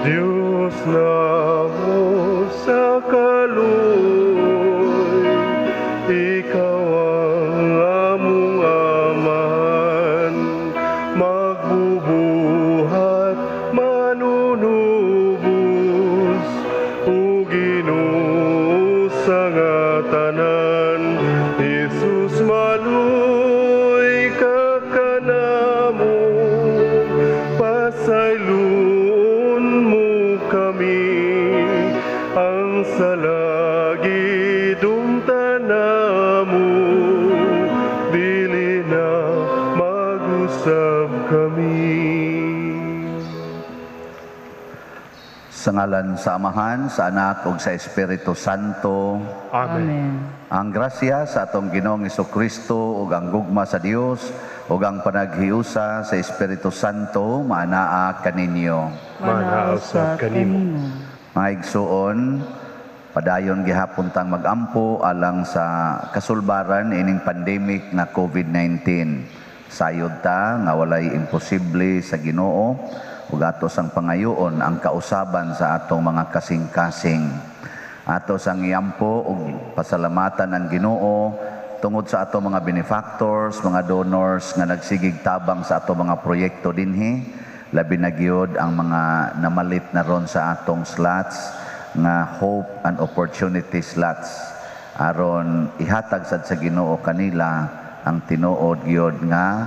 Diyos namo sa kaluoy, Ikaw ang among amahan, magbubuhat manunubos, o Ginoo sa nga tanan. Jesus maluoy ka kanamo, pasayloon mo kami, ang salagidong tanamo, dili na mag-usab kami. Sa ngalan sa Amahan, sa Anak, ug sa Espiritu Santo. Amen. Ang grasya sa atong Ginoong Jesucristo ug ang gugma sa Dios ug ang panaghiusa sa Espiritu Santo maanaa kaninyo. Manausap kanimo. Mga igsuon, padayon gihapon tang magampo alang sa kasulbaran ining pandemic na COVID-19. Sayod ta nga walay imposible sa Ginoo ug atos ang pangayoon ang kausaban sa atong mga kasing-kasing. Atos ang iyampo ug pasalamatan ang Ginoo tungod sa atong mga benefactors, mga donors nga nagsigig tabang sa atong mga proyekto dinhi, labi na gyud ang mga namalit na ron sa atong slots nga hope and opportunity slots aron ihatag sad sa Ginoo kanila ang tinuod gyud nga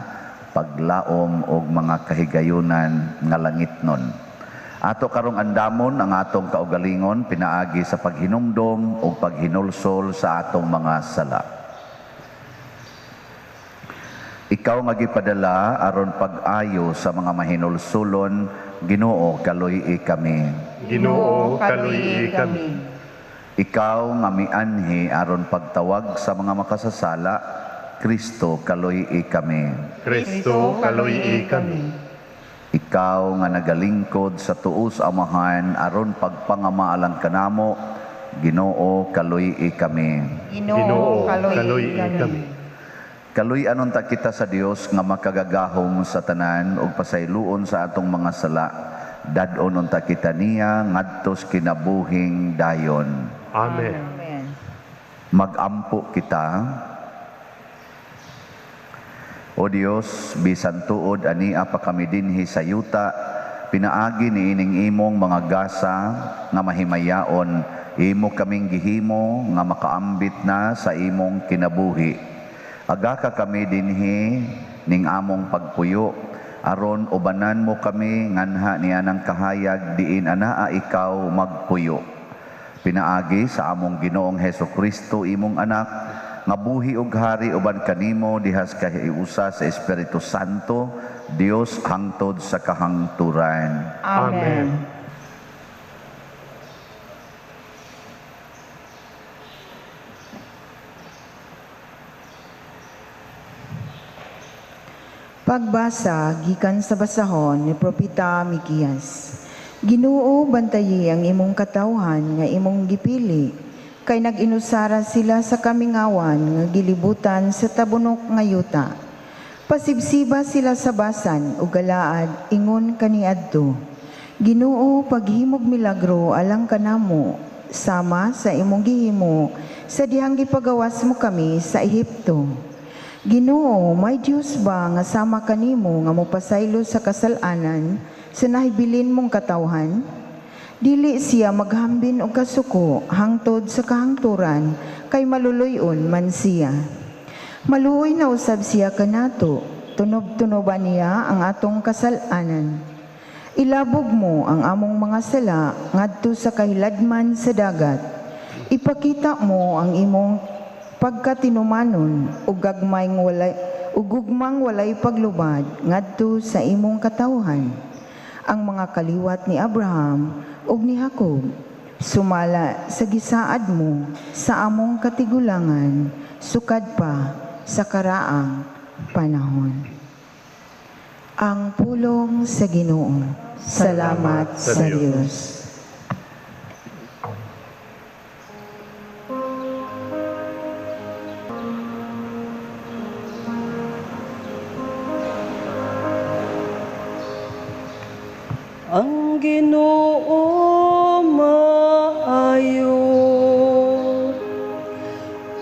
paglaom og mga kahigayunan nga langitnon. Ato karong andamon ang atong kaugalingon pinaagi sa paghinumdom o paghinulsol sa atong mga sala. Ikaw nga gipadala aron pag-ayo sa mga mahinulsulon, Ginoo kaluy-i kami. Ginoo kaluy kami. Ikaw nga mianhi aron pagtawag sa mga makasasala, Kristo kaluy-i kami. Kristo kaluy kami. Ikaw nga nagalingkod sa tuos Amahan aron pagpangamaalang kanamo, Ginoo kaluy-i kami. Ginoo kaluy kami. Kaluy-anon ta kita sa Dios nga makagagahom sa tanan ug pasayloon sa atong mga sala. Dad-onon ta kita niya ngadtos kinabuhing dayon. Amen. Magampo kita. O Dios, bisan tuod ania pa kami dinhi sa yuta, pinaagi ni ining imong mga gasa nga mahimayaon, imo kaming gihimo nga makaambit na sa imong kinabuhi. Aga ka kami dinhi ning among pagpuyo, aron ubanan mo kami nganha niya ng kahayag diin anaa ikaw magpuyo. Pinaagi sa among Ginoong Hesukristo imong anak, nga buhi ug hari uban kanimo dihas kahiusa sa Espiritu Santo, Dios hangtod sa kahangturan. Amen. Pagbasa gikan sa basahon ni Propeta Mikias. Ginoo, bantayi ang imong katawhan nga imong gipili, kay nag-inusara sila sa kamingawan nga gilibutan sa tabunok nga yuta. Pasibsiba sila sa basan ug galaad ingon kaniadto. Ginoo, paghimog milagro alang kanamo sama sa imong gihimo sa dihang gipagawas mo kami sa Ehipto. Ginoo, may Dios ba nga sama kanimo nga mopasaylo sa kasalanan sa nahibilin mong katawhan? Dili siya maghambin og kasuko hangtod sa kahangturan, kay maluluyon man siya. Maluoy na usab siya kanato, tunob-tunoban niya ang atong kasalanan. Ilabog mo ang among mga sala ngadto sa kahiladman sa dagat. Ipakita mo ang imong pagkatinumanon ug gugmang walay paglubad ngadto sa imong katawhan. Ang mga kaliwat ni Abraham ug ni Jacob sumala sa gisaad mo sa among katigulangan sukad pa sa karaang panahon. Ang pulong sa Ginoo. Salamat sa Diyos. Ang Ginoo maayo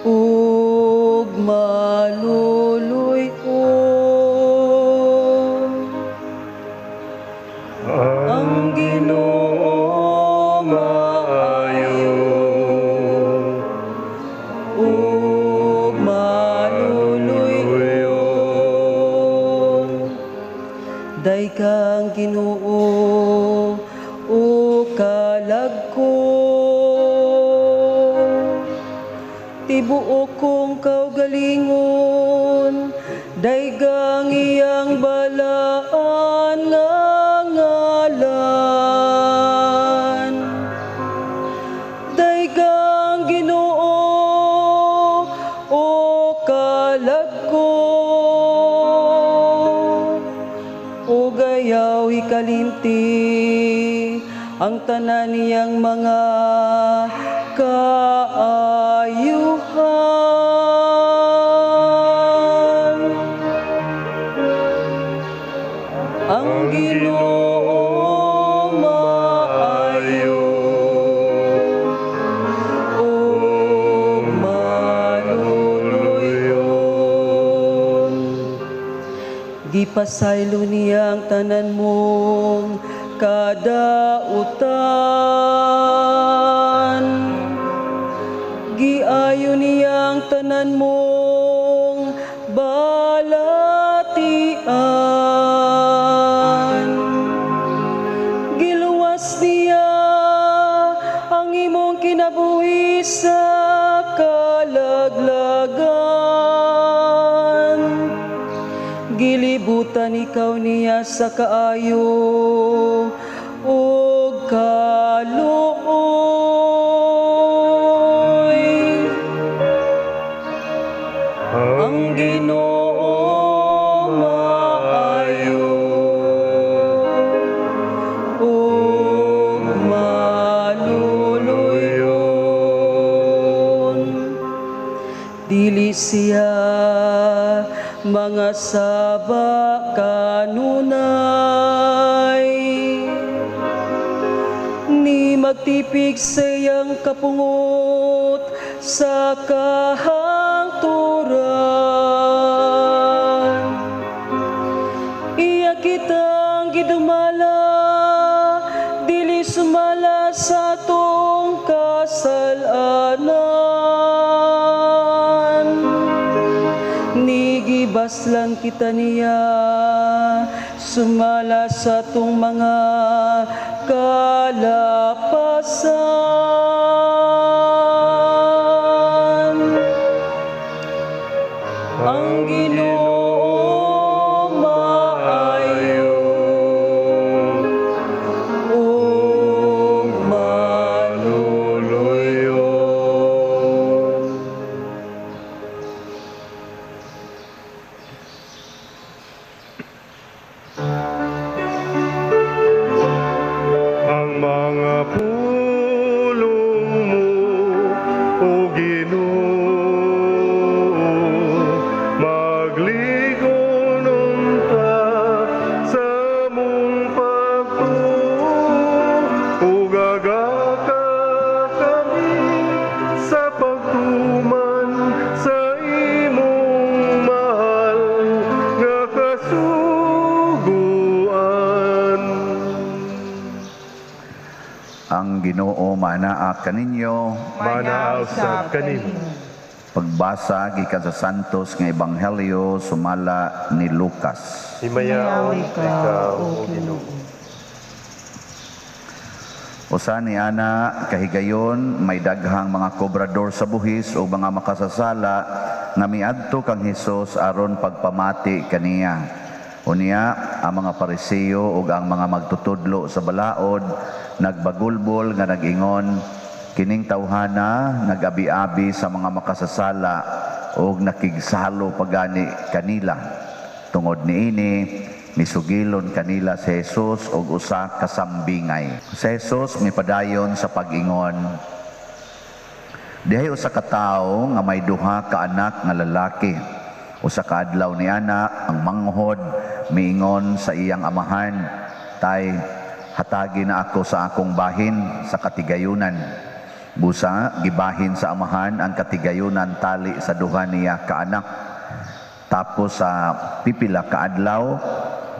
ug maluluy-on. Ang Ginoo maayo ug maluluy-on. Daghang Ginoo o kalagko, tibuok kong kaugalingon, daghang iyang balaan nga ngalan. Daghang Ginoo o kalagko, o gayaw ikalimti ang tanan niyang mga kaayuhan. Ang Ginoo maayo ug maluluy-on. Gipasaylo niya ang tanan mong kadautan. Giayo niya ang tanan mong balatian. Giluwas niya ang imong kinabuhi sa kalaglagan. Gilibutan ikaw niya sa kaayo ug kaluoy. Ang Ginoo maayo ug maluluy-on. Dili siya mga saba kanunay, ni magtipig sa iyang kapungot sa kahangturan. Iya kitang gidumala, dili sumala sa atong kasalanan. Nigibaslan kita niya, sumala sa atong mga kalapasan. Ang Ginoo maayo ug maluluy-on. Ang mga pulong mo, O Ginoo, magligonon ta sa mong pagtuo, ug agaka kami sa pagtuman sa imong mahal nga kasuguan. Ang Ginoo manaa kaninyo. Manaaw sa kanimo. Pagbasa gikan sa Santos nga Ebanghelyo sumala ni Lucas. Himayaw ikaw, O Ginoo. Usa ni ana kahigayon may daghang mga kobrador sa buhis o mga makasasala nga miadto kang Hesus aron pagpamati kaniya. Unya ang mga Pariseo ug ang mga magtutudlo sa balaod nagbagulbol nga nag-ingon, kining tawhana nagabi-abi sa mga makasasala ug nakigsalo pagani kanila. Tungod niini misugilon kanila si Jesus ug usa ka sambingay. Si Jesus mipadayon sa pag-ingon, dihay usa ka tawo nga may duha ka anak nga lalaki. Usa ka adlaw ni ana ang manghod miingon sa iyang amahan, tay, Hatagi na ako sa akong bahin sa katigayunan. Busa, gibahin sa amahan ang katigayunan tali sa duha niya kaanak. Tapos sa pipila kaadlaw,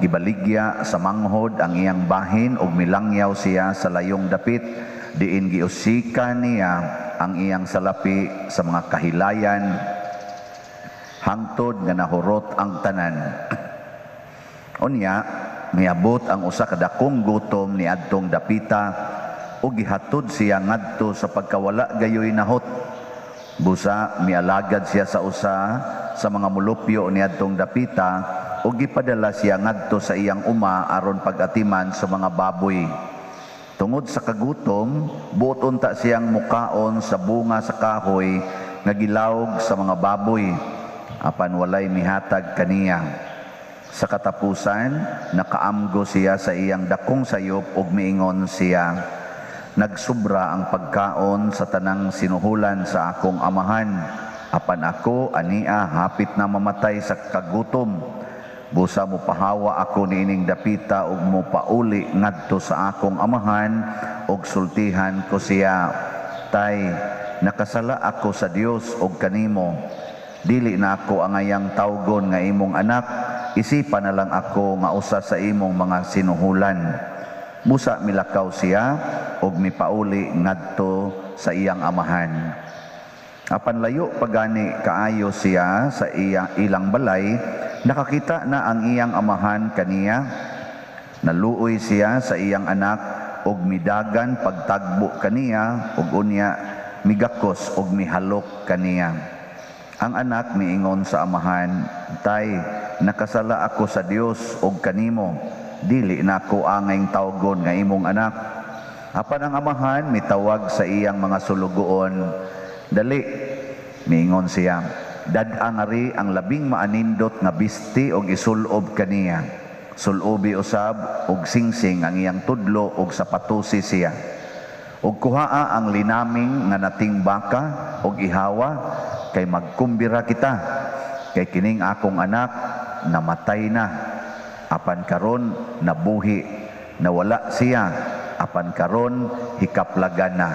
gibaligya sa manghod ang iyang bahin ug milangyaw siya sa layong dapit, diin giusika niya ang iyang salapi sa mga kahilayan, hangtod nga nahurot ang tanan. Unya, miabot ang usa ka dakong gutom ni adtong dapita ug gihatod siya ngadto sa pagkawala gayoy nahot. Busa mialagad siya sa usa sa mga mulupyo ni adtong dapita ug gipadala siya ngadto sa iyang uma aron pag-atiman sa mga baboy. Tungod sa kagutom, buot unta siyang mukaon sa bunga sa kahoy nga gilawg sa mga baboy, apan walay mihatag kaniya. Sa katapusan, nakaamgo siya sa iyang dakong sayop ug miingon siya, nagsubra ang pagkaon sa tanang sinuhulan sa akong amahan, apan ako ania hapit na mamatay sa kagutom. Busa mo pahawa ako niining dapita ug mo pauli ngadto sa akong amahan ug sultihan ko siya. Tay, nakasala ako sa Dios ug kanimo. Dili na ako ang ayang tawgon nga imong anak, isipan na lang ako nga usa sa imong mga sinuhulan. Busa milakaw siya ug mipauli ngadto sa iyang amahan. Apan layo pagani kaayo siya sa ilang balay, nakakita na ang iyang amahan kaniya. Naluoy siya sa iyang anak ug midagan pagtagbo kaniya ug unya migakos ug mihalok kaniya. Ang anak miingon sa amahan, Tay, nakasala ako sa Dios ug kanimo, dili na ako angayng tawgon nga imong anak. Apan ang amahan mitawag sa iyang mga sulugoon, dali, miingon siya, dad-angari ang labing maanindot nga bisti og isulob kaniya. Sulobi usab og singsing ang iyang tudlo og sapatusi siya. Ug kuhaa ang linaming nga nating baka og ihawa, kay magkumbira kita, kay kining akong anak namatay na, apan karon nabuhi, nawala siya, apan karon hikaplagan na.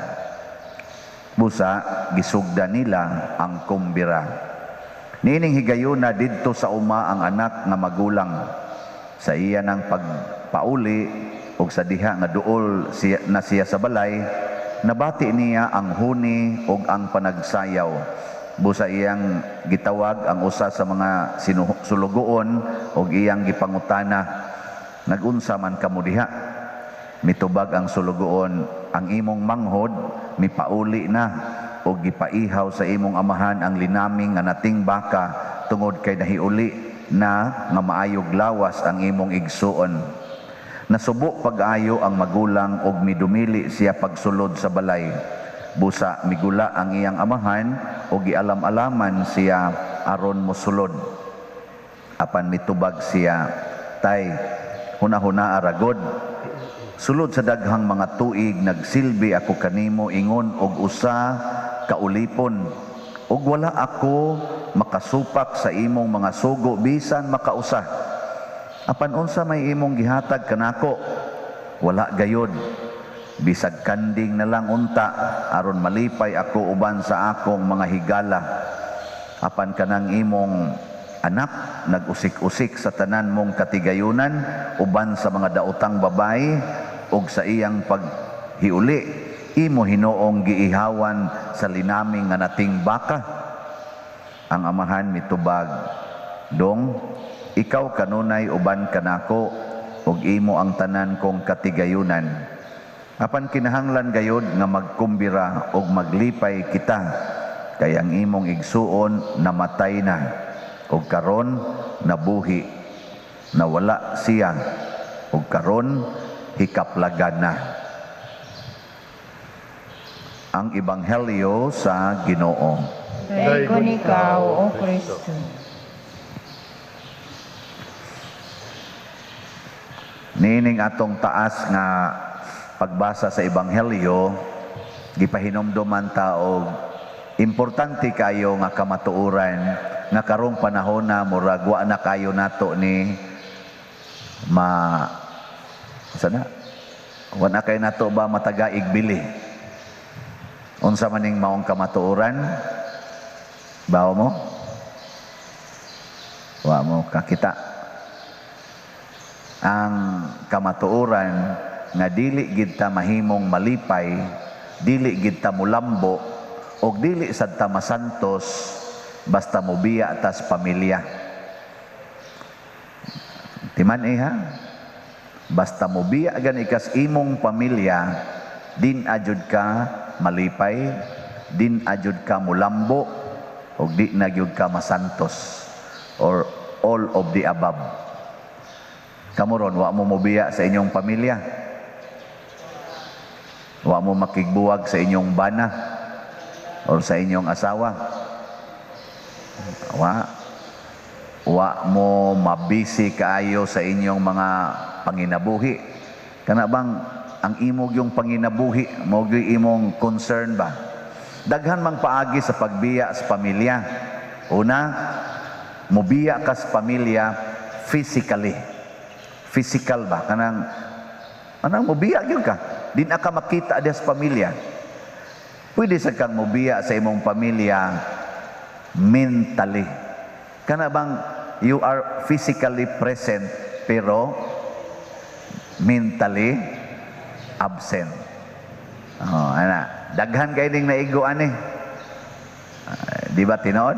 Busa gisugda nila ang kumbira. Nining higayon na didto sa uma ang anak nga magulang. Sa iya ng pagpauli ug sa diha nga duol siya sa balay, nabati niya ang huni ug ang panagsayaw. Busa iyang gitawag ang usa sa mga sulugoon ug iyang gipangutana, nagunsa man kamo diha? Mitubag ang sulugoon, ang imong manghod mipauli na ug gipaihaw sa imong amahan ang linaming nga nating baka tungod kay nahiuli na nga maayog lawas ang imong igsuon. Nasubo pag-ayo ang magulang ug midumili siya pagsulod sa balay. Busa migula ang iyang amahan o gialam-alaman siya aron mosulod. Apan mitubag siya, Tay, huna-huna aragod. Sulod sa daghang mga tuig nagsilbi ako kanimo ingon og usa kaulipon. Ug wala ako makasupak sa imong mga sugo bisan makausa. Apan unsa may imong gihatag kanako? Wala gayod. Bisag kanding na lang unta aron malipay ako uban sa akong mga higala. Apan kanang imong anak nag-usik-usik sa tanan mong katigayunan uban sa mga daotang babae ug sa iyang paghiuli imo hinuong giihawan sa linaming nga nating baka. Ang amahan mitubag, Dong, ikaw kanunay uban kanako ug imo ang tanan kong katigayunan. Apan kinahanglan gayod nga magkumbira ug maglipay kita, kay ang imong igsuon namatay na, ug karon nabuhi, nawala siya, ug karon hikaplagan na. Ang Ebanghelyo sa Ginoo. Dayon ikaw, O Kristo. Nining atong taas nga pagbasa sa Ebanghelyo, gipahinomduman ta og importante kayo nga kamatuoran nga karong panahon na murag wa na kayo nato ni Wala kay nato ba matagaig bili? Unsa maning maong kamatuoran? Bawo mo? Wa mo kakita. Ang kamatuoran nga dili gid ta mahimong malipay, dili gid ta mulambo, og dili sad ta masantos basta mobiya tas pamilya. Timan ha? Basta mobiya gani kas imong pamilya, din ajud ka malipay, din ajud ka mulambo, og di na gyud ka masantos, or all of the above. Kamuron, wa mo mobiya sa inyong pamilya. Wa mo makigbuwag sa inyong bana or sa inyong asawa. Wa mo mabisi kaayo sa inyong mga panginabuhi. Kana bang ang imog yung panginabuhi, mo gyud imong concern ba? Daghan mang paagi sa pagbiya sa pamilya. Una, mobiya ka sa pamilya physically. Physical ba? Kanang mobiya gyud ka. Di na ka makita diya sa pamilya. Pwede sa kang mobiya sa imong pamilya mentally. Kana bang you are physically present pero mentally absent. Daghan kay ding naigo ani. Di ba tinuod?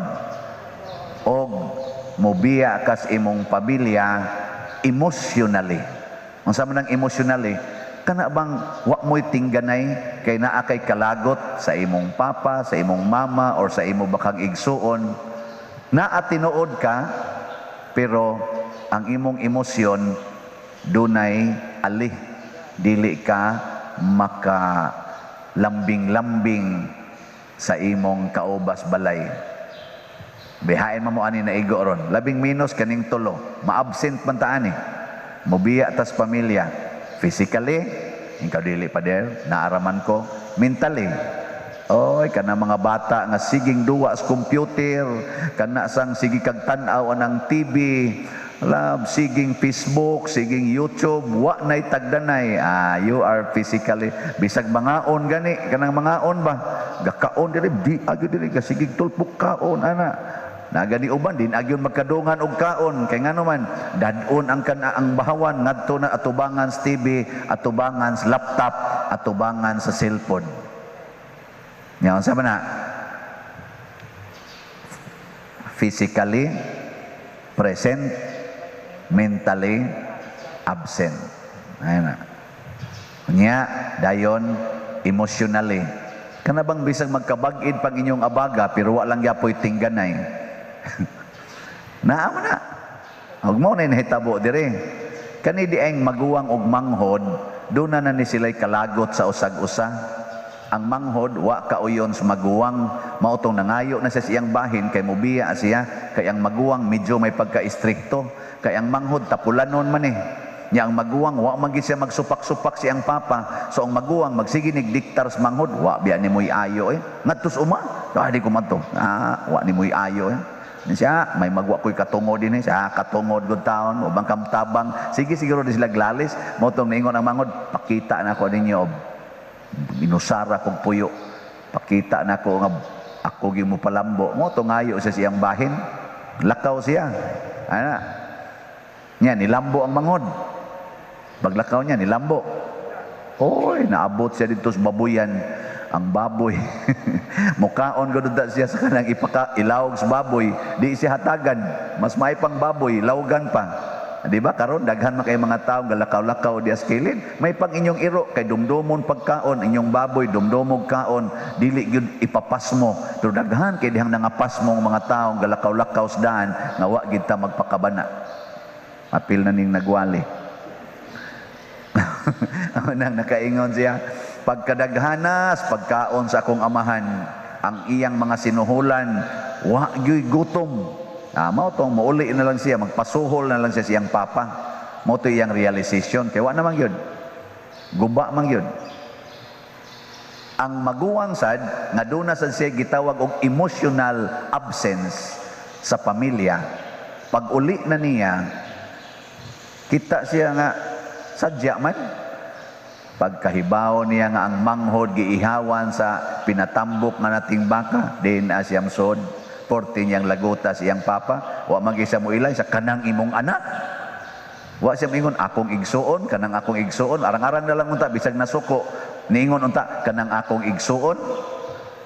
Og mobiya kas imong pamilya emotionally. Unsa man ang emotionally? Kana bang wa mo'y tingganay kay naa kay kalagot sa imong papa, sa imong mama, or sa imo bakang igsuon. Naa tinuod ka, pero ang imong emosyon dunay alih. Dili ka maka lambing-lambing sa imong kaubas balay. Bihain mo ani na igo ron. 11 minus kaning tulo. Ma-absent man ta ani. Mobiya tas pamilya. Physically, ikaw dili pa der, naaraman ko. Mentally, oy, kana mga bata nga siging duwa sa computer, kana sang sige kag tan-aw anang TV, love, siging Facebook, siging YouTube, wa nay tagdanay. You are physically, bisag mangaon gani, kanang mangaon ba? Gakaon diri, agyo diri, sigig tulpok kaon, ana. Nagani uban din agyon magkadungan og kaon kay ngano man dadon ang ang bahawan ngadto na atubangan sa TV, atubangan sa laptop, atubangan sa cellphone. Nya sa na physically present, mentally absent. Ayun na. Nya dayon emotionally. Kana bang bisag magkabag-id pang inyong abaga pero wa lang gyapoy tingganay. Naamo na. Huwag mo na inahitabo dire. Kani di ang maguwang og manghod, doon na ni sila'y kalagot sa usag-usa. Ang manghod, wa kauyon sa maguwang, mautong nangayo na sa siyang bahin, kay mubiya siya, kay ang maguwang medyo may pagka-istrikto, kay ang manghod tapulanon man eh. Nya ang maguwang, wa magi siya magsupak-supak siyang papa, so ang maguwang magsiginig diktar sa manghod, wa biya ni mo'y ayo eh. Ngadtos uma, di ko mato, wa ni mo'y ayo eh. Siya, may magwa ko'y katungod din eh. Siya, katungod good taon, ubang kamtabang. Sige, siguro din sila glalis. Motong naingon ang mangod, pakita na ko ninyo. Inusara kong puyo. Pakita na ko nga ako yung mupalambo. Motong ngayo sa siyang bahin. Lakaw siya. Ana. Yan, nilambo ang mangod. Paglakaw niya, nilambo. Oy, naabot siya dito sa babuyan. Ang baboy. Mukaon gud siya sa kanang ilawog sa baboy, di siya hatagan. Mas may pang baboy, lawgan pa. Di ba karon daghan man kay mga tawo galakaw-lakaw di askilin. May pang inyong iro kay dumdomon pagkaon, inyong baboy dumdomog kaon, dili gyud ipapasmo. Pero daghan kay dihang nangapasmo mga tawo galakaw-lakaw sa daan nga wa gid ta magpakabana. Apil na ning nagwali. Nang nakaingon siya, pagkadaghanas pagkaon sa akong amahan, ang iyang mga sinuhulan wa gyud gutom. Mao tong mauli na lang siya, magpasuhol na lang siya siyang papa. Mao to iyang realization kay wa naman gyud guba man gyud. Ang maguwang sad nga duna sad siya gitawag og emotional absence sa pamilya. Pag uli na niya, kita siya nga sadya man Pagkahibaw niya nga ang manghod giihawan sa pinatambok nga nating baka, din siyang sod, porti niyang lagutas iyang papa, wa magisa mo ilay sa kanang imong anak. Wa siya mingon akong igsuon, kanang akong igsuon, arang-arang na lang unta bisag nasuko. Niingon unta kanang akong igsuon.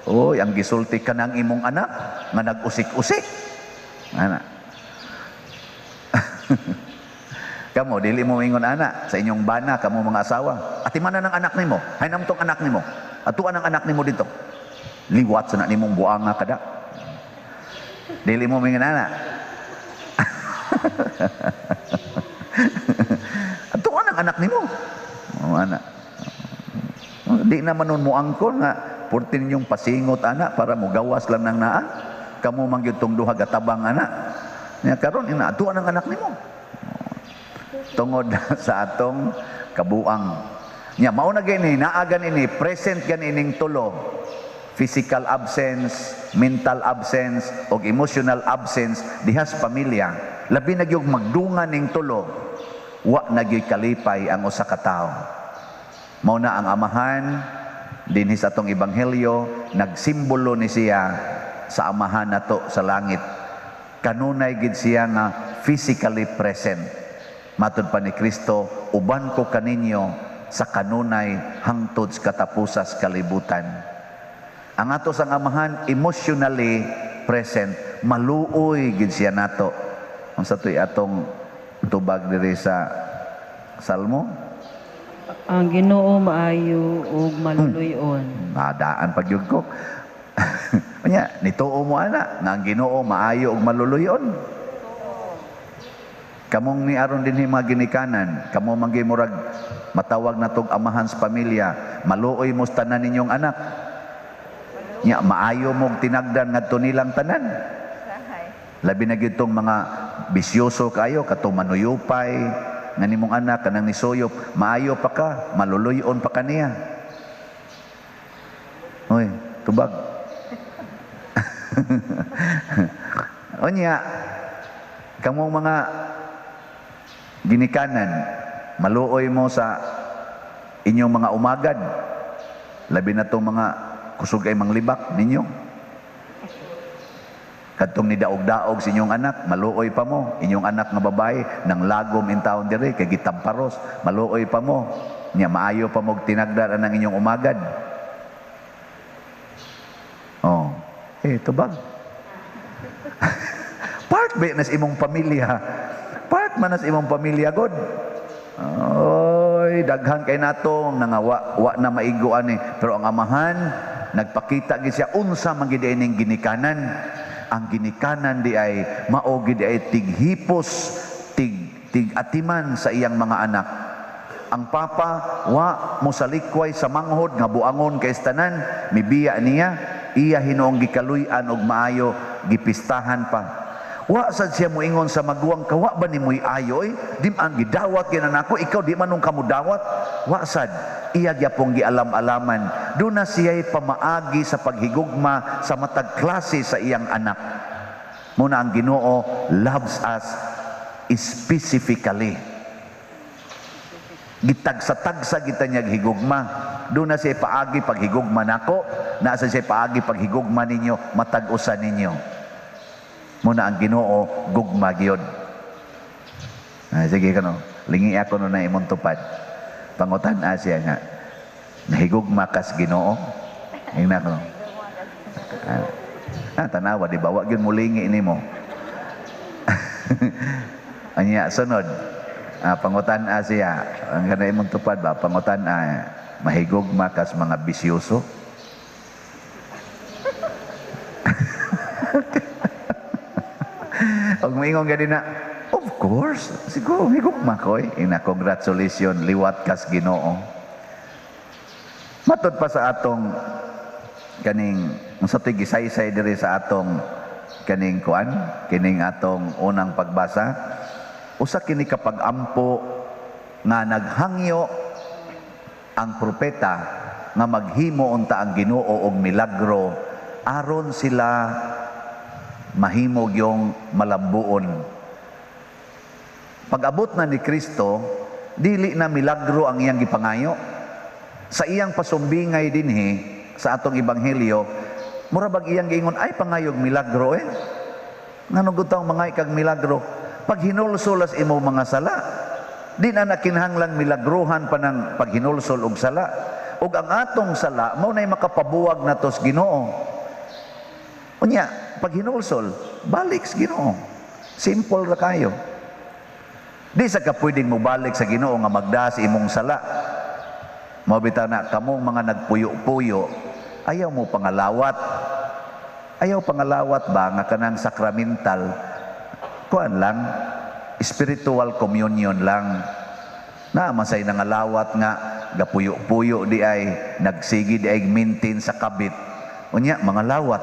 Oy, ang gisulti kanang imong anak nga nag-usik-usik. Ana. Kamo dili mo mingon ana sa inyong bana kamo mga asawa. Atimanan ang anak nimo. Hainam tong anak nimo. Atuan ang anak nimo dito. Liwat sa na nimong buanga kada. Dili mo mingon ana. Atuan ang anak nimo. Oh, ana. Di naman nun mo angkon nga purtin ninyong pasingot ana para mo gawas lang ng naa. Kamo man gyud tong duha gatabang ana. Nya karon ina atuan ang anak nimo. Tungod sa atong kabuang. Nya mao na gani naagan ini present ganing tulo. Physical absence, mental absence og emotional absence dihas pamilya. Labi na gyud magdungan ning tulo. Wa na gyud kalipay ang usa ka tawo. Mao na ang amahan dinhi sa atong ebanghelyo nagsimbolo ni siya sa amahan nato sa langit. Kanunay gid siya nga physically present. Matod pa ni Kristo, uban ko kaninyo sa kanunay hangtod sa katapusas kalibutan. Ang ato sang amahan emotionally present, maluoy gid siya nato. Ang sa tuy atong tubag diri sa Salmo, Ang Ginoo maayo ug maluluyon. daan pagyud ko. Nya nituo mo ana nga ang Ginoo maayo ug maluluyon. Kamong ni aron dinhi mga ginikanan, kamo manggi murag matawag na tog amahan sa pamilya, maluoy mo sa tanan ninyong anak. Nya maayo mong tinagdan ngadto nilang tanan. Labi na gyud tong mga bisyoso kayo katong manuyupay nga nimong anak kanang nisuyop, maayo pa ka, maluluyon pa kaniya. Oy, tubag. Onya, kamong mga ginikanan, maluoy mo sa inyong mga umagad. Labi na itong mga kusog ay manglibak ninyo. Kadtong nidaog-daog sa inyong anak, maluoy pa mo. Inyong anak nga babae, nang lagom in taon dire, kay gitamparos, maluoy pa mo. Nya maayo pa mo tinagdaran ng inyong umagad. Oh, tubag. Part ba nas imong pamilya? Part man nas imong pamilya god. Oy, daghan kay natong wa na maiguan ni. Pero ang amahan nagpakita gid siya unsa man gid ining ginikanan. Ang ginikanan di ay mao gid ay tighipos, tig-atiman sa iyang mga anak. Ang papa wa mosalikway sa manghod nga buangon kay tanan, mibiya niya, iya hinuong gikaluy-an og maayo gipistahan pa. Wa sad siya moingon sa maguwang kawa ba ni moy ayoy? Di man gidawat kay nako, ikaw di man nung kamudawat. Wa sad iya gyapong gialam-alaman. Doon na siya'y pamaagi sa paghigugma sa matag klase sa iyang anak. Muna ang Ginoo loves us specifically. Gitagsa-tagsa kita niya higugma. Doon na siya paagi paghigugma nako, nasa siya paagi paghigugma ninyo, matag-usan ninyo. Muna ang Ginoo gugma gyud. Sige kano, lingi ako no na imong tupad. Pangutan siya nga, nahigugma kas Ginoo. Hingna ko. Tanawa di ba wa gyud mulingi nimo. Anya sunod. Pangutan siya, ang kana imong tupad ba pangutan mahigugma kas mga bisyoso. Og moingon gani na, of course, siguro higugma ko congratulations, liwat kas Ginoo. Matod pa sa atong kaning sa tigisaysay diri sa atong kaning kuan, kining atong unang pagbasa, usa kini kapag-ampo nga naghangyo ang propeta nga maghimo unta ang Ginoo og milagro aron sila mahimog yung malambuon. Pag-abot na ni Kristo, dili na milagro ang iyang gipangayo. Sa iyang pasumbingay dinhi sa atong ebanghelyo, mura bag iyang giingon ay pangayog milagro Ngano gud taong mga ikag milagro? Pag hinulsolas imo mga sala, di na nakinahanglang milagrohan pa ng paghinulsol og sala. Ug ang atong sala mao nay makapabuwag nato sa Ginoo. Unya, pag hinulsol, balik sa Ginoo. Simple ra kayo. Di sa ka pwedeng mo balik sa Ginoo nga magdas imong sala. Mao bitaw na kamong mga nagpuyo-puyo, ayaw mo pangalawat. Ayaw pangalawat ba nga kanang sakramental, kuan lang, spiritual communion lang. Na masay nangalawat nga, gapuyo-puyo di ay, nagsigi di ay maintain sa kabit. Unya, mga lawat.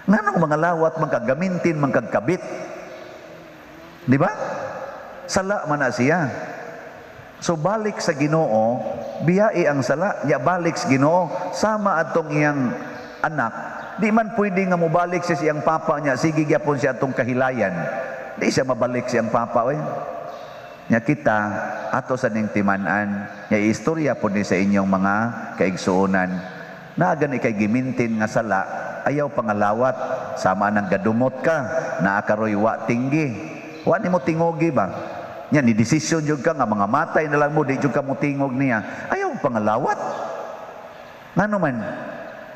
Nganong mga lawat, magkagamintin, magkagkabit. Di ba? Sala man na siya. So balik sa Ginoo, biyai ang sala, ya balik sa Ginoo, sama atong iyang anak, di man pwede nga mobalik siya siyang papa niya, sige gyapon siya atong kahilayan. Di siya mabalik siyang papa, Nya kita, ato sa ning timan-an, nya istorya po ni sa inyong mga kaigsuonan, na gani kay gimintin nga sala, ayaw pangalawat, sama nang gadumot ka, naa karoy wa tinggi. Wa nimo tingogi ba? Nya ni desisyon jud ka nga mga matay na lang mo, di jud ka mo tingog niya. Ayaw pangalawat. Ngano man?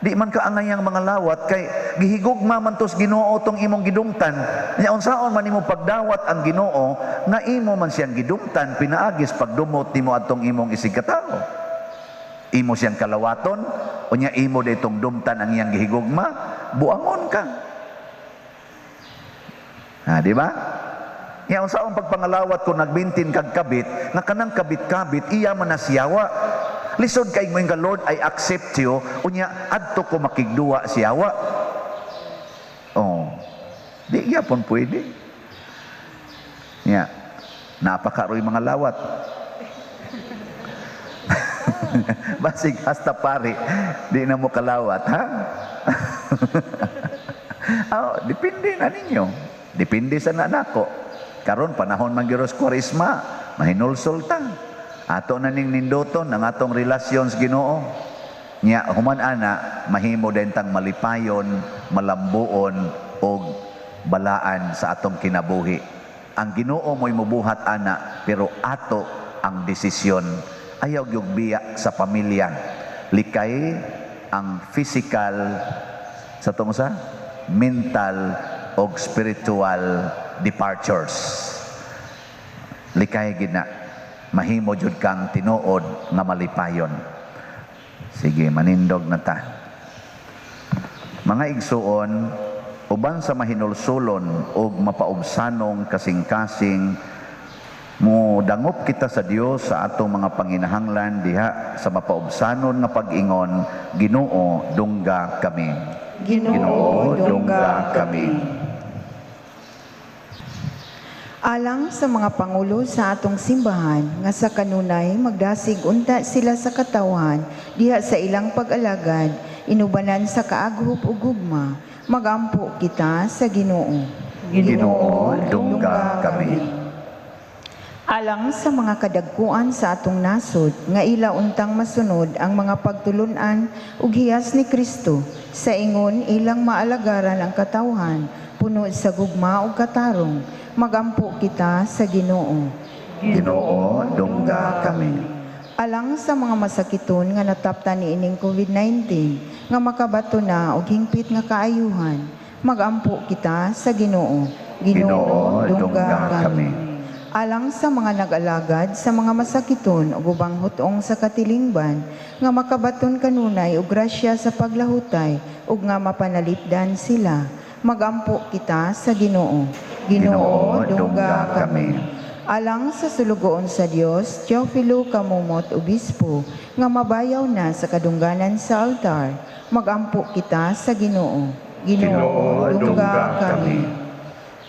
Di man ka angayang mga lawat kay gihigugma man tos Ginoo tong imong gidumtan. Nya unsaon man imo pagdawat ang Ginoo nga imo man siyang gidumtan pinaagis pagdumot nimo adtong imong isigkatawo. Imo siyang kalawaton unya imo daytong dumtan ang iyang gihigugma, buangon ka. Di ba? Nya unsaon pagpangalawat kung nagbintin kag kabit nga kanang kabit-kabit iya man nasiyawa. Lisod kay mo nga Lord, I accept you, unya adto ko makigduwa siyawa. Di gyapon pwede. Nya, napakaroy mga lawat. Basig hasta pare, di na mo kalawat, ha? Depende na ninyo. Depende sa nanako. Karon panahon man gyros Kwaresma, mahinulsol ta. Ato na ning nindoton ang atong relasyon sa Ginoo. Nya human ana mahimo din tang malipayon, malambuon og balaan sa atong kinabuhi. Ang Ginoo mo'y mubuhat ana, pero ato ang desisyon. Ayaw gyud biya sa pamilya. Likay ang physical sa tungod sa mental og spiritual departures. Likay gid na mahimo jud kang tinuod nga malipayon. Sige, manindog na ta. Mga igsuon, uban sa mahinulsulon o mapaubsanong kasing-kasing, mo dangop kita sa Dios sa atong mga panginahanglan diha sa mapaubsanon nga pag-ingon, Ginoo, dungga kami. Ginoo, dungga kami. Alang sa mga pangulo sa atong simbahan, nga sa kanunay magdasig unta sila sa katawhan, diha sa ilang pag-alagad, inubanan sa kaaghop ug gugma, magampo kita sa Ginoo. Ginoo, dungga kami. Alang sa mga kadagkuan sa atong nasod, nga ila untang masunod ang mga pagtulunan ug hiyas ni Kristo, sa ingon ilang maalagaran ang katawhan, puno sa gugma ug katarong, magampo kita sa Ginoo. Ginoo, dungga kami. Alang sa mga masakiton nga nataptan ni ining COVID-19, nga makabato na og hingpit nga kaayuhan, magampo kita sa Ginoo. Ginoo, dungga kami. Alang sa mga nag-alagad sa mga masakiton ug ubang hutong sa katilingban, nga makabaton kanunay og grasya sa paglahutay ug nga mapanalipdan sila, magampo kita sa Ginoo. Ginoo, dungga kami. Alang sa sulugoon sa Dios, Teofilo Kamumot, Obispo, nga mabayaw na sa kadungganan sa altar, magampo kita sa Ginoo. Ginoo, dungga kami.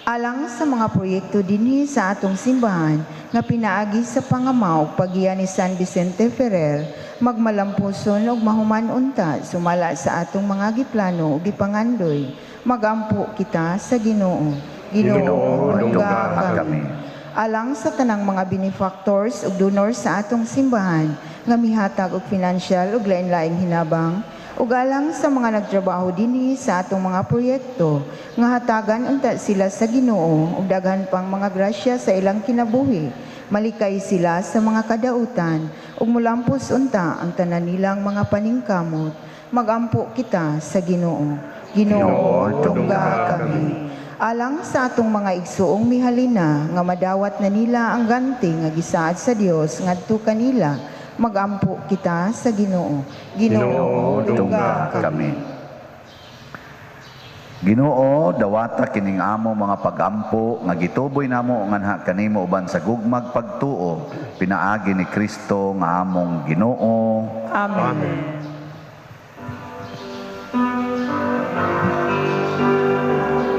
Alang sa mga proyekto dinhi sa atong simbahan nga pinaagi sa pangamaw pagiya ni San Vicente Ferrer, magmalampuson og mahuman unta sumala sa atong mga giplano ug gipangandoy, magampo kita sa Ginoo. Ginoo, dungga kami. Alang sa tanang mga benefactors ug donors sa atong simbahan nga mihatag og financial ug lain-laing hinabang, ug alang sa mga nagtrabaho dinhi sa atong mga proyekto, nga hatagan unta sila sa Ginoo ug daghan pang mga grasya sa ilang kinabuhi. Malikay sila sa mga kadautan ug mulampos unta ang tanan nilang mga paningkamot. Magampo kita sa Ginoo. Ginoo, tungga kami. Alang sa atong mga igsuong mihalina nga madawat na nila ang ganti nga gisaad sa Dios ngadto kanila, magampo kita sa Ginoo. Ginoo, tungga kami. Ginoo, dawata kining amo mga pagampo nga gituboy namo nganha kanimo uban sa gugmag pagtuo pinaagi ni Kristo nga among Ginoo. Amen.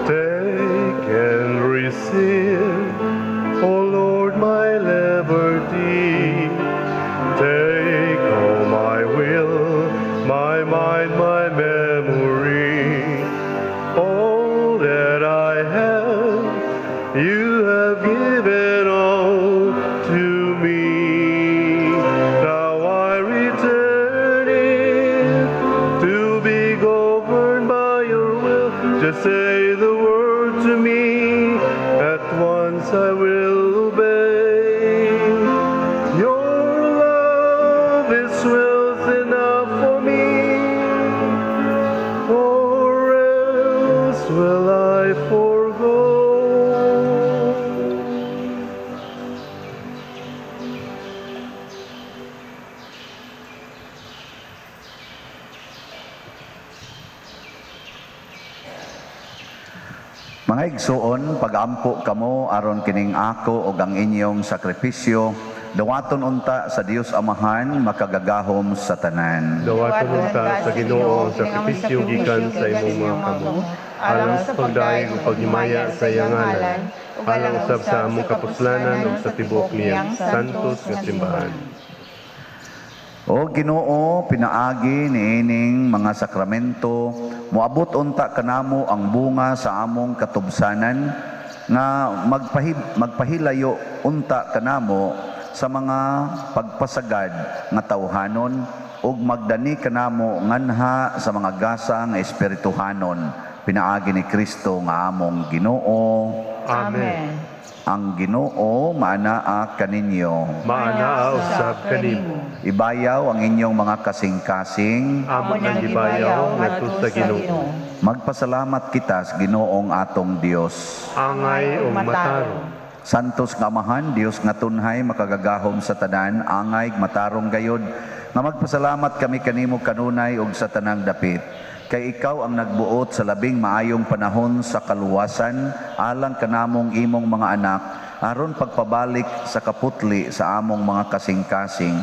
Take and receive, O Lord, my liberty. Take all my will, my mind, my memory. All that I have, you have given all to me. Now I return it to be governed by your will. Just say the word to me, at once I will obey. Your love is wealth enough for me, or else will I forgo. Mga igsuon, pagampo kamo aron kining ako ug ang inyong sakripisyo, dawaton unta sa Dios Amahan makagagahom sa tanan. Dawaton unta sa Ginoo ang sakripisyo gikan sa imong mga kamot, alang sa pagdaig ug paghimaya sa iyang ngalan, alang usab sa among kapuslanan ug sa tibok niyang santos nga simbahan. O Ginoo, pinaagi niining mga sakramento, moabot unta kanamo ang bunga sa among katubsanan nga magpahilayo unta kanamo sa mga pagpasagad nga tawhanon ug magdani kanamo nganha sa mga gasa nga espirituhanon. Pinaagi ni Kristo nga among Ginoo. Amen. Ang Ginoo maanaa kaninyo. Maanaa usab kanimo. Ibayaw ang inyong mga kasing-kasing. Amo nang gibayaw ngadto sa Ginoo. Magpasalamat kita sa Ginoong atong Dios. Angay ug matarong. Santos nga Amahan, Dios nga tunhay makagagahom sa tanan, angay matarong gayod, nga magpasalamat kami kanimo kanunay ug sa tanang dapit. Kay ikaw ang nagbuot sa labing maayong panahon sa kaluwasan, alang kanamong imong mga anak, aron pagpabalik sa kaputli sa among mga kasing-kasing.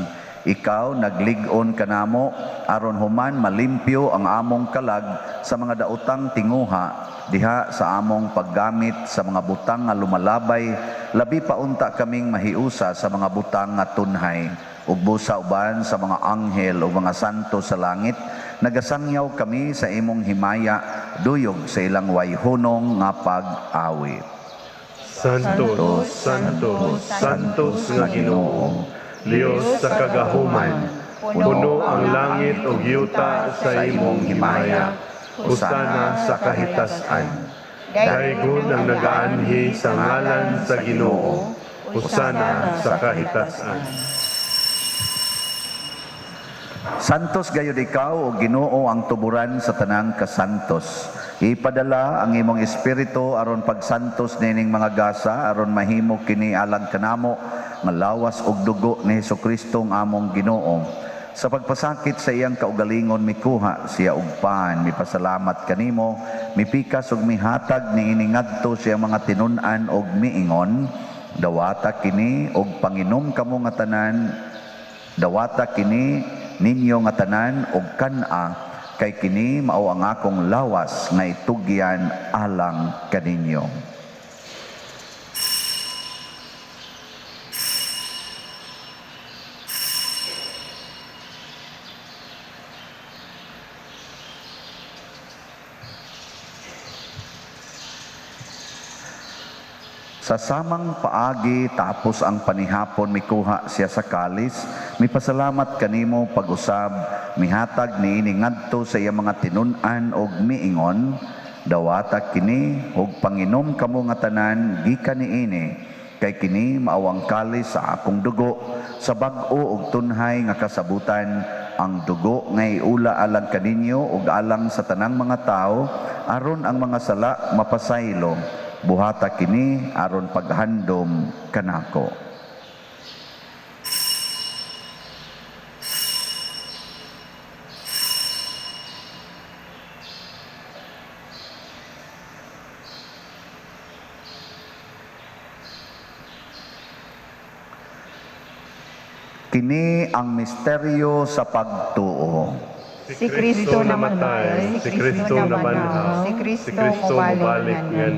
Ikaw naglig-on kanamo, aron human malimpyo ang among kalag sa mga daotang tinguha, diha sa among paggamit sa mga butang nga lumalabay, labi pa unta kaming mahiusa sa mga butang nga tunhay, ug busa uban sa mga anghel o mga santo sa langit. Nagasangyaw kami sa imong himaya, duyog sa ilang wayhunong nga pag-awit. Santos, Santos, Santos nga Ginoo, Dios sa kagahuman, puno ang langit ug yuta sa imong himaya. Usana sa kahitasan. Daygon ang nagaanhi sa ngalan sa Ginoo. Usana sa kahitasan. Santos gayud ikaw o Ginoo ang tuburan sa tanang kasantos. Ipadala ang imong espiritu aron pagsantos nining mga gasa aron mahimo kini alang kanamo nga lawas ug dugo ni Hesukristo ang among Ginoo. Sa pagpasakit sa iyang kaugalingon mikuha siya ug pan, mipasalamat kanimo, mipikas ug mihatag niini ngadto siya mga tinun-an ug miingon, dawata kini ug panginom kamo nga tanan, dawata kini ninyo nga tanan ug kan-a, kay kini mao ang akong lawas nga itugyan alang kaninyo. Sa samang paagi tapos ang panihapon mikuha siya sa kalis, mipasalamat kanimo pag-usab, mihatag niini ngadto sa iya mga tinun-an og miingon, dawata kini og panginom kamo nga tanan gikan niini, kay kini maawang kalis sa akong dugo, sa bag-o og tunhay nga kasabutan, ang dugo nga iula alang kaninyo ug alang sa tanang mga tao, aron ang mga sala mapasaylo. Buhata kini aron paghandom kanako. Kini ang misteryo sa pagtuo. Si Kristo namatay, si Kristo nabanhaw, si Kristo mubalik mubalik ngan.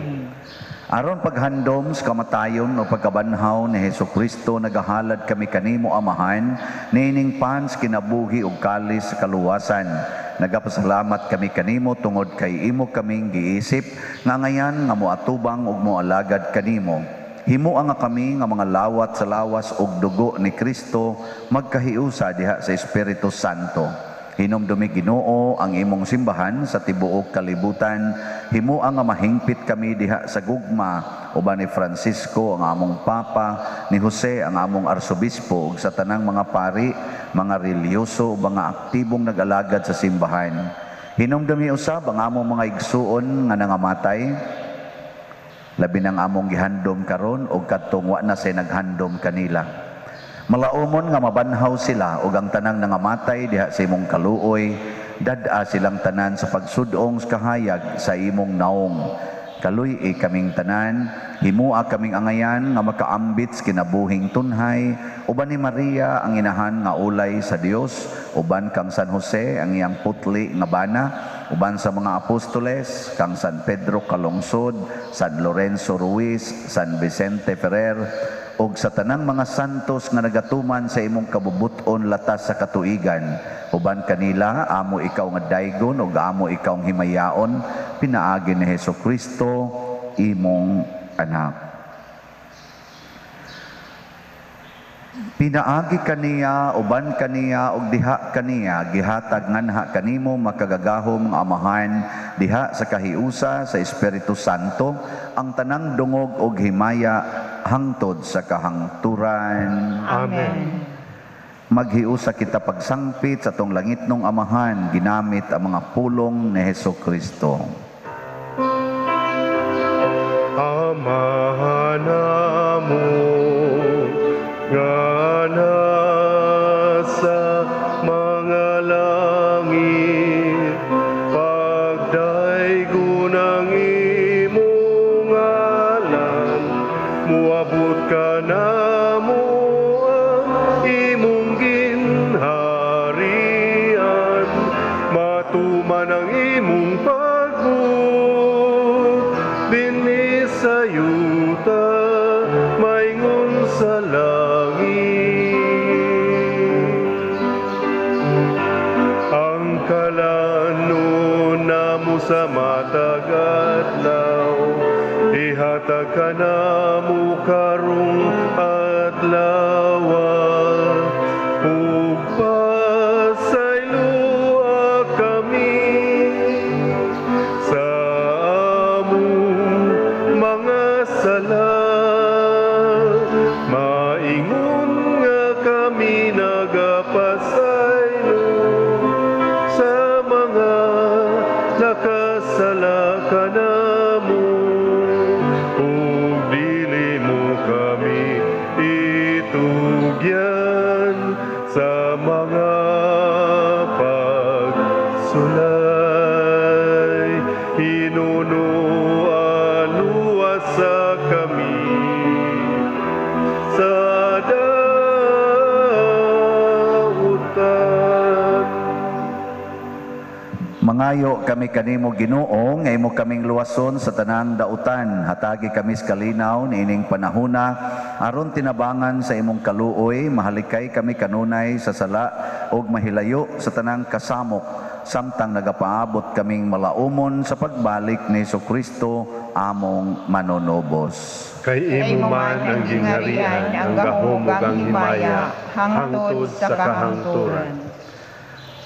Aron paghandom sa kamatayon o pagkabanhaw ni Hesukristo, nagahalad kami kanimo amahan, nining pans kinabuhi ug kalis sa kaluwasan. Nagapasalamat kami kanimo tungod kay imo kaming giisip, nga ngayan nga moatubang ug moalagad kanimo. Himo nga kami nga mga lawat sa lawas ug dugo ni Kristo, magkahiusa diha sa Espiritu Santo. Hinumdumi Ginoo ang imong simbahan sa tibuok kalibutan. Himo ang mahingpit kami diha sa gugma, uban ni Francisco ang among papa, ni Jose ang among arsobispo ug sa tanang mga pari, mga reliyoso ug mga aktibong nag-alagad sa simbahan. Hinumdumi usab ang among mga igsuon nga nangamatay, labi ng among gihandom karon ug kadtong wa na say naghandom kanila. Malaumon nga mabanhaw sila ug ang tanang nangamatay diha sa imong kaluoy, dad-a silang tanan sa pagsudong sa kahayag sa imong naong. Kaluy kaming tanan, himua kaming angayan nga makaambit kinabuhing tunhay, uban ni Maria ang inahan nga ulay sa Dios, uban kang San Jose ang iyang putli nga bana, uban sa mga apostoles, kang San Pedro Calungsod, San Lorenzo Ruiz, San Vicente Ferrer, ug sa tanang mga santos nga nagatuman sa imong kabubuton latas sa katuigan, uban kanila amo ikaw nga daygon ug amo ikaw ang himayaon, pinaagi ni Hesukristo imong anak. Pinaagi kaniya, uban kaniya ug diha kaniya, gihatag nganha kanimo makagagahom nga amahan diha sa kahiusa sa Espiritu Santo, ang tanang dungog ug himaya hangtod sa kahangturan. Amen. Maghiusa kita pagsangpit sa tong langitnong amahan, ginamit ang mga pulong ni Hesukristo. Amahan namo nga nasa mga langit, pagdaygon ang imong ngalan, muabot ka namo ang imong ginharian, matuman ang imong pagbuot dinhi sa yuta, maingon sa langit. Ang kalanon namo sa matag adlaw, ihatag ka namo karong adlaw, ug pasayloa kami sa among mga sala, maingon nga kami nagapasaylo sa mga nakasala kanamo, ug dili mo kami itugyan sa mga pagsulay, hinunuan-luwasa kami sa dautan. Mangayo kami kanimo Ginoo nga imo kaming luwason sa tanang dautan. Hatagi kami sa kalinaw niining panahuna aron tinabangan sa imong kaluoy. Mahalikay kami kanunay sa sala ug mahilayo sa tanang kasamok samtang nagapaabot kaming malaumon sa pagbalik ni Jesucristo among manonobos. Kay imo man ang gingharian, ang gahom ug ang himaya, hangtod sa kahangturan.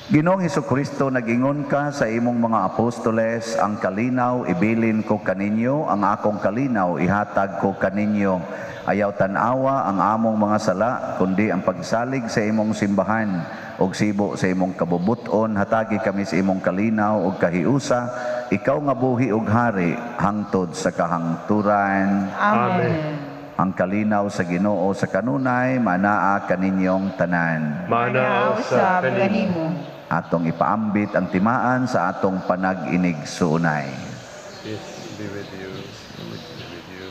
Ginoong Hesukristo, nag-ingon ka sa imong mga apostoles, ang kalinaw ibilin ko kaninyo, ang akong kalinaw ihatag ko kaninyo. Ayaw tanawa ang among mga sala, kundi ang pagsalig sa imong simbahan, og sibo sa imong kabubuton. Hatagi kami sa imong kalinaw og kahiusa, ikaw nga buhi ug hari, hangtod sa kahangturan. Amen. Ang kalinaw sa Ginoo sa kanunay, manaa kaninyong tanan. Manaaw sa kanimo. Atong ipaambit ang timaan sa atong panag-inig suunay. Peace be with you. Peace be with you.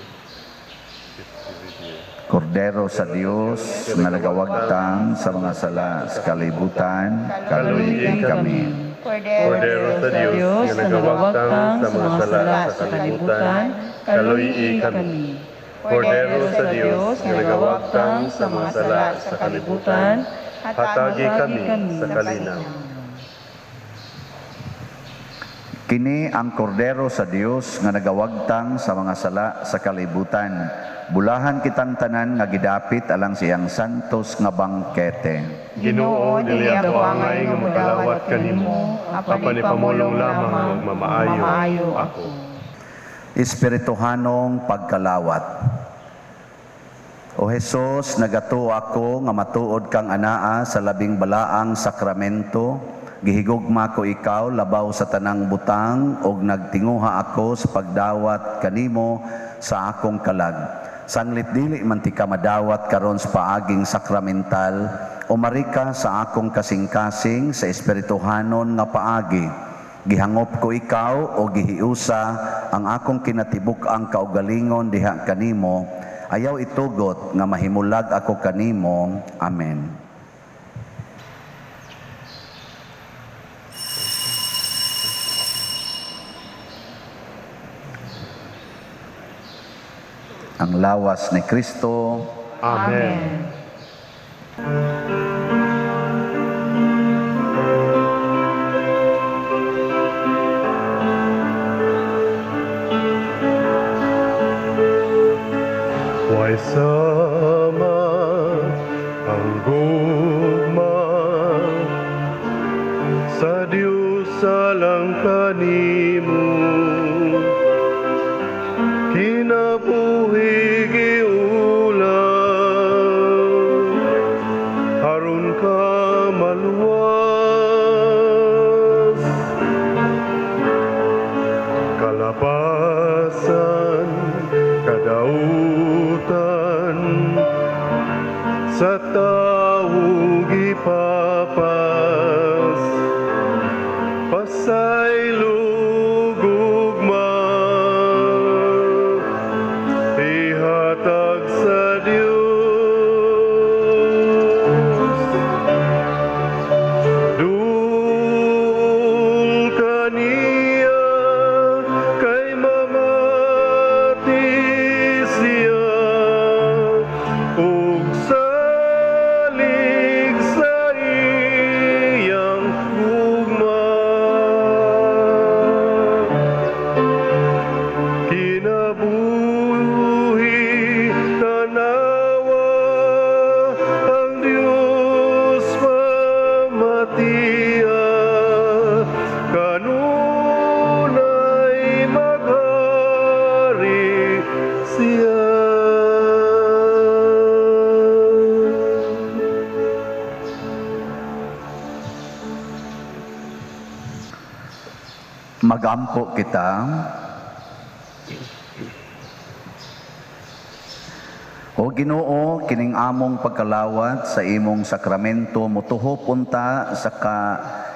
Peace be with you. Kordero sa Dios, nga nagawagtang sa mga sala sa kalibutan, kaluhiin kami. Kordero sa Diyos, nga nagawagtang sa mga sala sa kalibutan, kaluyi kami. Kordero sa Diyos, nga nagawagtang sa mga sala sa kalibutan, hatagi kami sa kalinaw. Kini ang kordero sa Dios nga nagawagtang sa mga sala sa kalibutan. Bulahan kitang tanan nga gidapit alang siyang santos nga bangkete. Ginoo, dili ako angay nga modawat kanimo, apanipamulong lamang ug mamaayo ako. Espirituhanong pagkalawat. O Jesus, nagato ako nga matuod kang anaa sa labing balaang sakramento. Gihigugma ko ikaw labaw sa tanang butang ug nagtinguha ako sa pagdawat kanimo sa akong kalag. Sanglit dili man ti ka madawat karon sa paaging sakramental, umarika sa akong kasing-kasing sa espirituhanon nga paagi. Gihangop ko ikaw o gihiusa ang akong kinatibuk-ang kaugalingon diha kanimo. Ayaw itugot nga mahimulag ako kanimo. Amen. Ang lawas ni Kristo. Amen. Way sama ang gugma sa Diyos alang kanimo. Kinabuhi giulang, harun ka maluwas. Kalapasan, kadautan, sa tao gipapas. Pasay lugugma, ihatag sa Diyos. Dul kaniya kay mamati siya, ug salig sa iyang gugma. Kinabuhi tanawa ang Diyos pamatiya, kanunay maghari siya. Magampo kita. O Ginoo, kining among pagkalawat sa imong sakramento motuho punta sa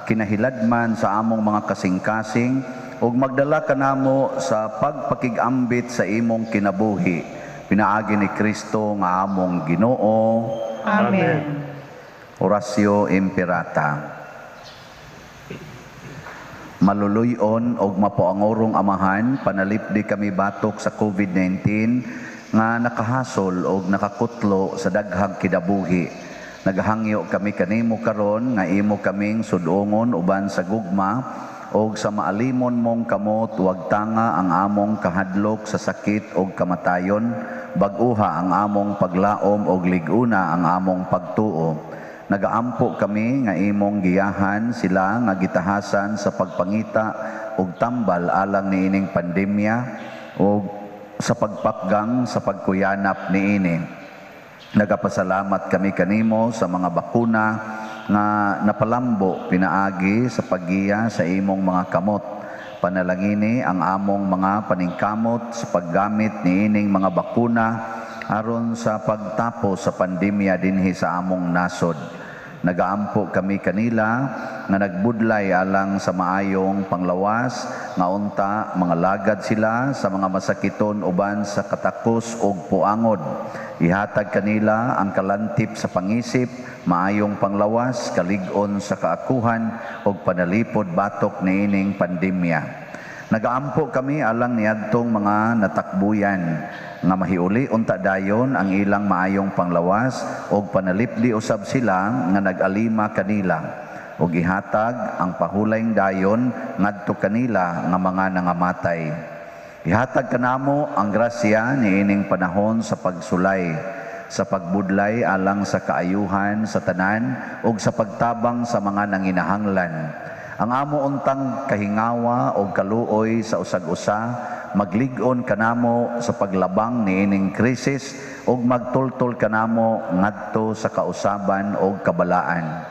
kinahiladman sa among mga kasing-kasing ug magdala kanamo sa pagpakigambit sa imong kinabuhi. Pinaagi ni Kristo nga among Ginoo. Amen. Orasio Imperata. maluluyon og mapuangorong amahan, panalipdi kami batok sa COVID-19 nga nakahasol og nakakutlo sa daghang kidabuhi. Naghangyo kami kanimo karon nga imo kaming sudongon uban sa gugma og sa maalimon mong kamot wag tanga ang among kahadlok sa sakit og kamatayon, bag-uha ang among paglaom og liguna ang among pagtuo. Nagaampo kami nga imong giyahan sila nga gitahasan sa pagpangita og tambal alang niining pandemya og sa pagpakgang sa pagkuyanap niini. Nagapasalamat kami kanimo sa mga bakuna nga napalambo pinaagi sa paggiya sa imong mga kamot. Panalangini ang among mga paningkamot sa paggamit niining mga bakuna aron sa pagtapos sa pandemya dinhi sa among nasod. Nagaampo kami kanila nga nagbudlay alang sa maayong panglawas nga unta mga lagad sila sa mga masakiton uban sa katakos ug puangod. Ihatag kanila ang kalantip sa pangisip, maayong panglawas, kalig-on sa kaakuhan ug panalipod batok niining pandemya. Nagaampo kami alang niadtong mga natakbuyan nga mahiuli unta dayon ang ilang maayong panglawas ug panalipdi usab sila nga nag-alima kanila ug ihatag ang pahulayng dayon ngadto kanila nga mga nangamatay. Ihatag kanamo ang grasya niining panahon sa pagsulay, sa pagbudlay alang sa kaayuhan sa tanan ug sa pagtabang sa mga nanginahanglan. Ang amo untang kahingawa o kaluoy sa usag-usa, maglig-on kanamo sa paglabang niining krisis ug magtultol kanamo ngadto sa kausaban o kabalaan.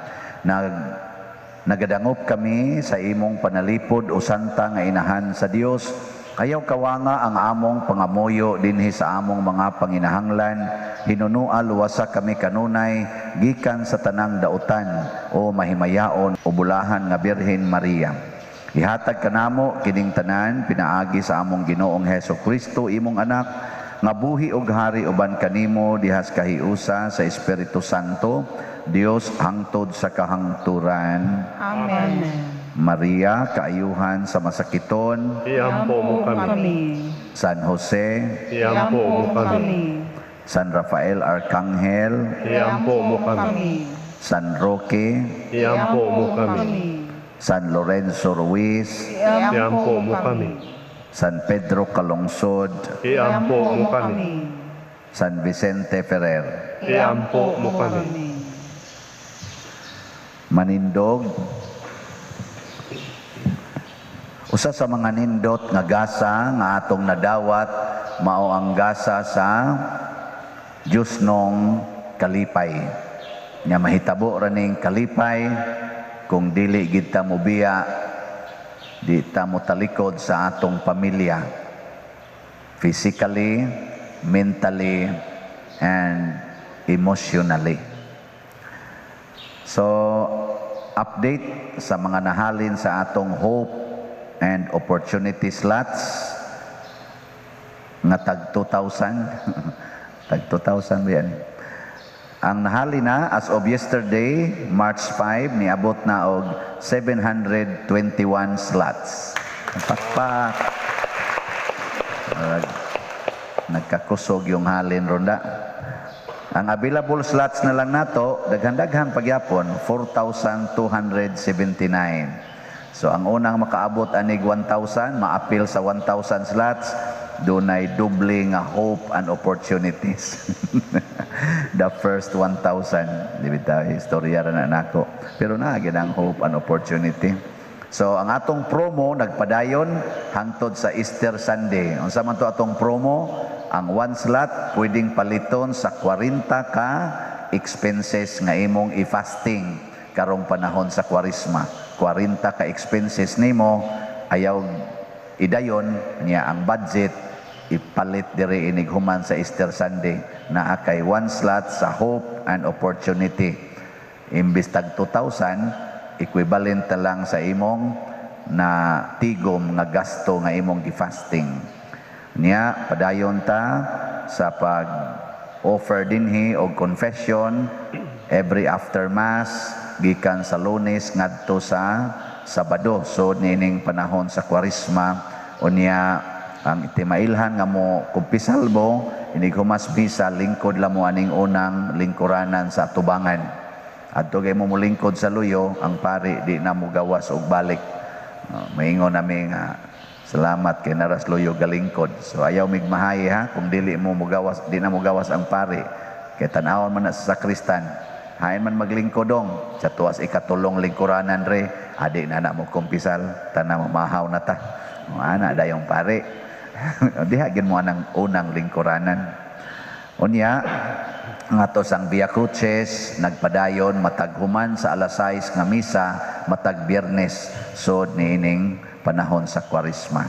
Nagadangop kami sa imong panalipod o santa nga inahan sa Dios. Ayaw kawanga ang among pangamuyo dinhi sa among mga panginahanglan. Hinunua luwasa kami kanunay gikan sa tanang dautan o mahimayaon o bulahan nga Birhen Maria. Ihatag kanamo kining tanan pinaagi sa among Ginoong Hesukristo imong anak nga buhi ug hari uban kanimo dihas kahiusa sa Espiritu Santo, Dios hangtod sa kahangturan. Amen. Maria, kaayuhan sa masakiton. Iampo mo kami. San Jose, Iampo mo kami. San Rafael Arcangel, Iampo mo kami. San Roque, Iampo mo kami. San Lorenzo Ruiz, Iampo mo kami. San Pedro Calungsod, Iampo mo kami. San Vicente Ferrer. Iampo mo kami. Manindog, usa sa mga nindot nga gasa nga atong nadawat mao ang gasa sa Diyos nung kalipay. Nga mahitabo ra ning kalipay kung dili gid ta mobiya, di ta mo talikod sa atong pamilya. Physically, mentally, and emotionally. So, update sa mga nahalin sa atong hope and opportunity slots nga tag 2,000 tag 2,000 ba yan? Ang nahali na as of yesterday, March 5, niabot na og 721 slots. Pakpak. Nagkakusog yung halin ronda. Ang available slots na lang nato, daghan-daghan pagyapon, 4,279. So ang unang makaabot anig 1,000, maapil sa 1,000 slots, dunay doble nga hope and opportunities. The first 1,000, di ba istorya ra na nako. Pero naagid ang hope and opportunity. So ang atong promo nagpadayon hangtod sa Easter Sunday. Unsa man to atong promo? Ang one slot pwedeng paliton sa 40 ka expenses nga imong i-fasting karong panahon sa Kwaresma. 40 ka expenses nimo ayaw idayon niya ang budget ipalit diri inig human sa Easter Sunday na kay one slot sa hope and opportunity. Imbis tag 2,000 equivalent lang sa imong na tigom nga gasto nga imong gi-fasting. Niya padayon ta sa pag-offer dinhi og confession every after mass gikan sa Lunes ngadto sa Sabado. So nining panahon sa Kwaresma unya ang itimailhan nga mo kumpisalbo ini humas bisa lingkod la mo aning unang lingkuranan sa atubangan. Adto kay mo mulingkod sa luyo ang pari di na mo gawas og balik. Maingon nami nga salamat kay naras luyo galingkod. So ayaw migmahay ha kung dili mo mugawas di na mo gawas ang pari. Kay tan-awon man na sa sakristan. Hain man maglingkodong sa tuwas ikatulong lingkuranan re adi na mo kumpisal tanang mahaw na ta. Ana dayong pari. Diha gid mo anang unang lingkuranan. Unya ngato sang Via Cruces nagpadayon matag human sa alas 6 nga misa matag Biyernes sud niining panahon sa Kwaresma.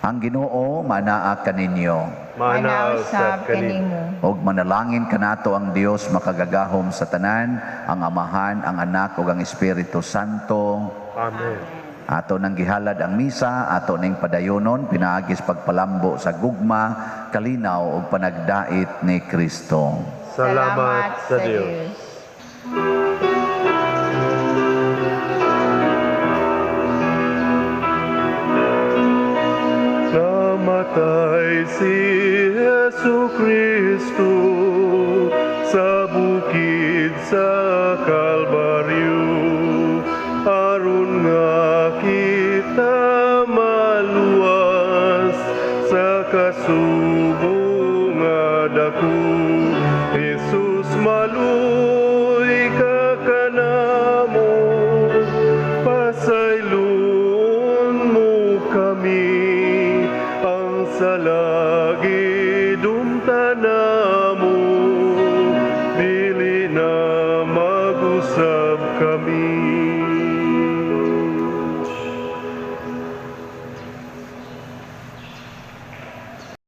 Ang Ginoo manaa kaninyo Manausab kanimo. og manalangin kanato ang Dios makagagahom sa tanan, ang Amahan, ang Anak ug ang Espiritu Santo. Amen. Ato nang gihalad ang misa, ato ning padayonon pinaagis pagpalambo sa gugma, kalinaw ug panagdait ni Kristo. Salamat sa Dios. Namatay si Jesu Kristo sa bukid sa Kalbaryo, aron nga kita maluwas sa kasubong nga dako. Jesus maluy ka kanamo, pasaylon mo kami ang salagi dumtanan.